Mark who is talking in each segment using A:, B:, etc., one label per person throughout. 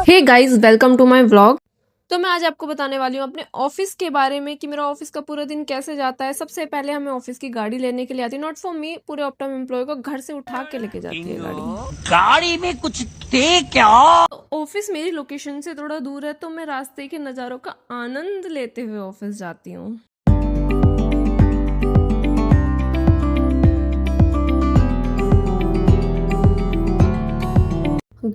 A: Hey guys, welcome to my vlog. तो मैं आज आपको बताने वाली हूँ अपने ऑफिस के बारे में कि मेरा ऑफिस का पूरा दिन कैसे जाता है। सबसे पहले हमें ऑफिस की गाड़ी लेने के लिए आती है, नॉट फॉर मी, पूरे ऑप्टम एम्प्लॉय को घर से उठा के लेके जाती है गाड़ी।
B: गाड़ी में कुछ थे क्या?
A: तो ऑफिस मेरी लोकेशन से थोड़ा दूर है, तो मैं रास्ते के नज़ारों का आनंद लेते हुए ऑफिस जाती हूँ।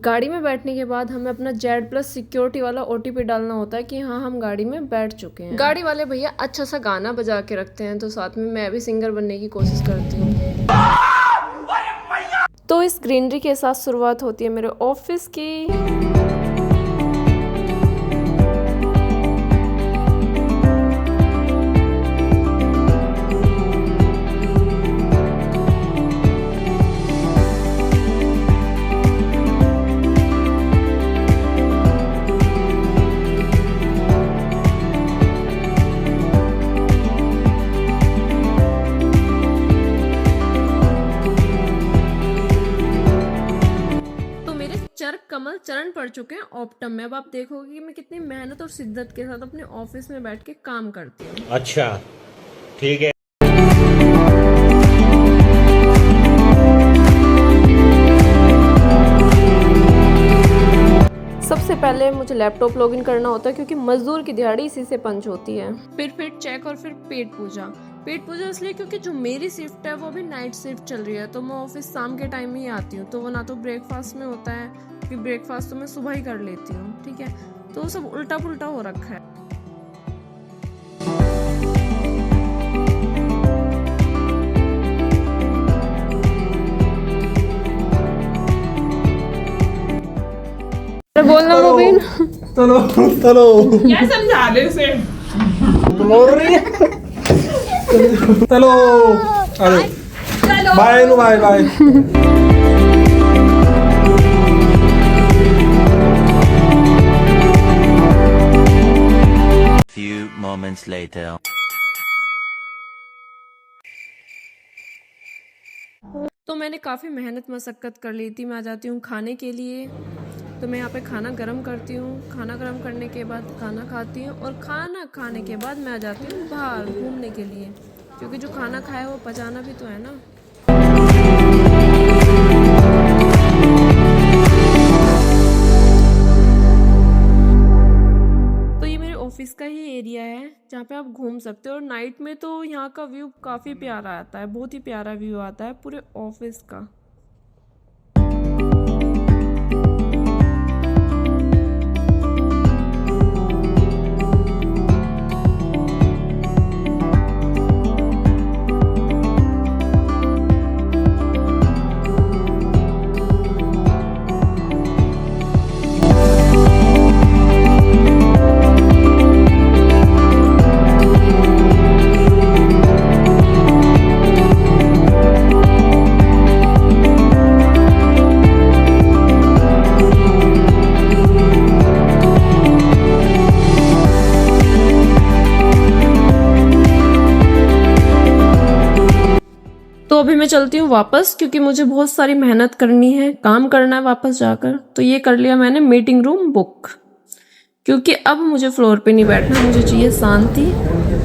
A: गाड़ी में बैठने के बाद हमें अपना जेड+ सिक्योरिटी वाला OTP डालना होता है कि हाँ, हम गाड़ी में बैठ चुके हैं। गाड़ी वाले भैया अच्छा सा गाना बजा के रखते हैं, तो साथ में मैं भी सिंगर बनने की कोशिश करती हूँ। तो इस ग्रीनरी के साथ शुरुआत होती है मेरे ऑफिस की। कमल चरण पड़ चुके हैं ऑप्टम में। अब आप देखोगे कि मैं कितनी मेहनत और शिद्दत के साथ अपने ऑफिस में बैठ के काम करती हूँ।
B: अच्छा, ठीक है।
A: सबसे पहले मुझे लैपटॉप लॉगिन करना होता है, क्योंकि मजदूर की दिहाड़ी इसी से पंच होती है। फिर फिट चेक और फिर पेट पूजा। पेट पूजा इसलिए क्योंकि जो मेरी शिफ्ट है वो अभी नाइट शिफ्ट चल रही है, तो मैं ऑफिस शाम के टाइम ही आती हूँ। तो वो ना तो ब्रेकफास्ट में होता है, क्योंकि ब्रेकफास्ट तो मैं सुबह ही कर लेती हूँ, ठीक है। तो सब उल्टा पुल्टा हो रखा है। बोलना मोबिन,
C: चलो चलो
D: क्या समझा ले उसे।
C: बोल रही है। चलो अरे बाय नु bye bye.
B: Few moments later.
A: तो मैंने काफ़ी मेहनत मशक्क़त कर ली थी। मैं आ जाती हूँ खाने के लिए, तो मैं यहाँ पे खाना गरम करती हूँ। खाना गरम करने के बाद खाना खाती हूँ, और खाना खाने के बाद मैं आ जाती हूँ बाहर घूमने के लिए, क्योंकि जो खाना खाया वो पचाना भी तो है ना। तो ये मेरे ऑफिस का ही एरिया है जहाँ पे आप घूम सकते हो, और नाइट में तो यहाँ का व्यू काफ़ी प्यारा आता है, बहुत ही प्यारा व्यू आता है पूरे ऑफिस का। तो अभी मैं चलती हूँ वापस, क्योंकि मुझे बहुत सारी मेहनत करनी है, काम करना है वापस जाकर। तो ये कर लिया मैंने मीटिंग रूम बुक, क्योंकि अब मुझे फ्लोर पे नहीं बैठना, मुझे चाहिए शांति।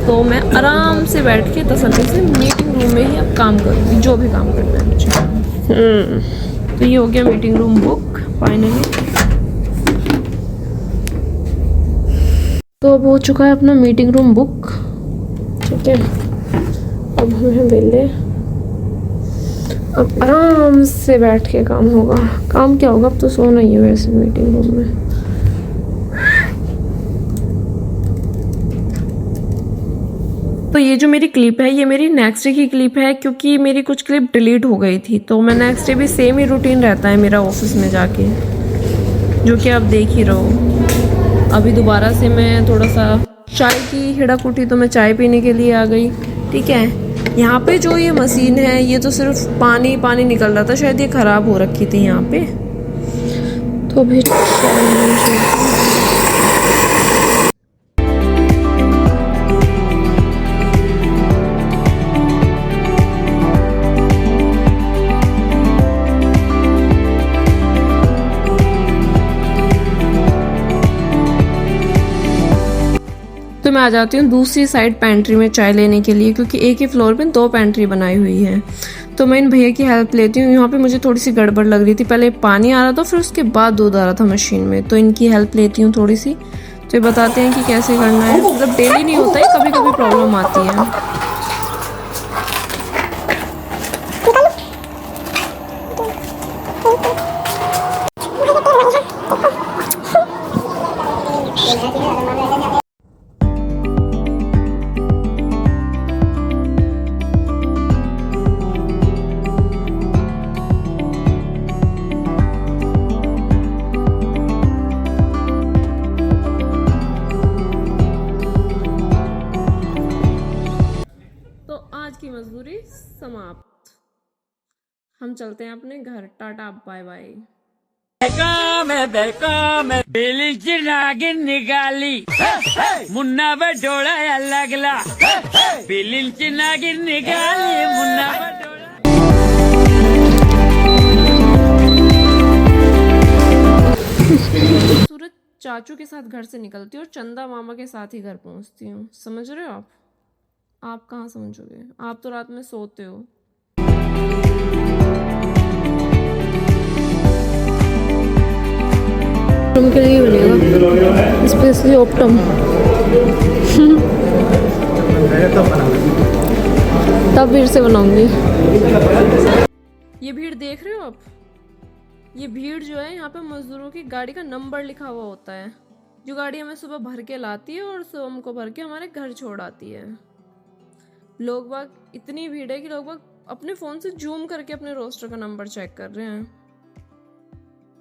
A: तो मैं आराम से बैठ के तसल्ली से मीटिंग रूम में ही अब काम करूँगी, जो भी काम करना है मुझे। तो ये हो गया मीटिंग रूम बुक फाइनली। तो अब हो चुका है अपना मीटिंग रूम बुक, ठीक है। अब हमें वेले, अब आराम से बैठ के काम होगा। काम क्या होगा, अब तो सोना ही है वैसे मीटिंग रूम में। तो ये जो मेरी क्लिप है, ये मेरी नेक्स्ट डे की क्लिप है, क्योंकि मेरी कुछ क्लिप डिलीट हो गई थी। तो मैं नेक्स्ट डे भी सेम ही रूटीन रहता है मेरा ऑफिस में जाके, जो कि आप देख ही रहो। अभी दोबारा से मैं थोड़ा सा चाय की हिड़क उठी, तो मैं चाय पीने के लिए आ गई, ठीक है। यहाँ पे जो ये मशीन है, ये तो सिर्फ पानी पानी निकल रहा था, शायद ये ख़राब हो रखी थी यहाँ पे। तो अभी मैं आ जाती हूँ दूसरी साइड पेंट्री में चाय लेने के लिए, क्योंकि एक ही फ्लोर पे 2 पेंट्री बनाई हुई है। तो मैं इन भैया की हेल्प लेती हूँ। यहाँ पे मुझे थोड़ी सी गड़बड़ लग रही थी, पहले पानी आ रहा था फिर उसके बाद दूध आ रहा था मशीन में, तो इनकी हेल्प लेती हूँ थोड़ी सी। तो ये बताते हैं कि कैसे करना है, मतलब डेली नहीं होता है, कभी कभी प्रॉब्लम आती है। तो आज की मजदूरी समाप्त। हम चलते हैं अपने घर। Tata bye bye.
D: बिलीची नागिन निघाली मुन्ना बडोळा लागला बिलीची नागिन निघाली मुन्ना बडोळा।
A: सूरज चाचू के साथ घर से निकलती हूँ और चंदा मामा के साथ ही घर पहुँचती हूँ। समझ रहे हो आप कहाँ समझोगे, आप तो रात में सोते हो। तुम के लिए बनेगा स्पेशली ऑप्टम। तब फिर से बनाऊंगी। ये भीड़ देख रहे हो आप, ये भीड़ जो है यहाँ पे मजदूरों की गाड़ी का नंबर लिखा हुआ होता है, जो गाड़ी हमें सुबह भर के लाती है और शाम को भर के हमारे घर छोड़ आती है। लोग बाग इतनी भीड़ है कि लोग बाग अपने फोन से जूम करके अपने रोस्टर का नंबर चेक कर रहे हैं।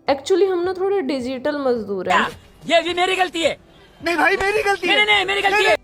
A: एक्चुअली हम ना थोड़े डिजिटल मजदूर हैं।
D: ये भी मेरी गलती है। नहीं भाई मेरी गलती है। नहीं मेरी गलती है।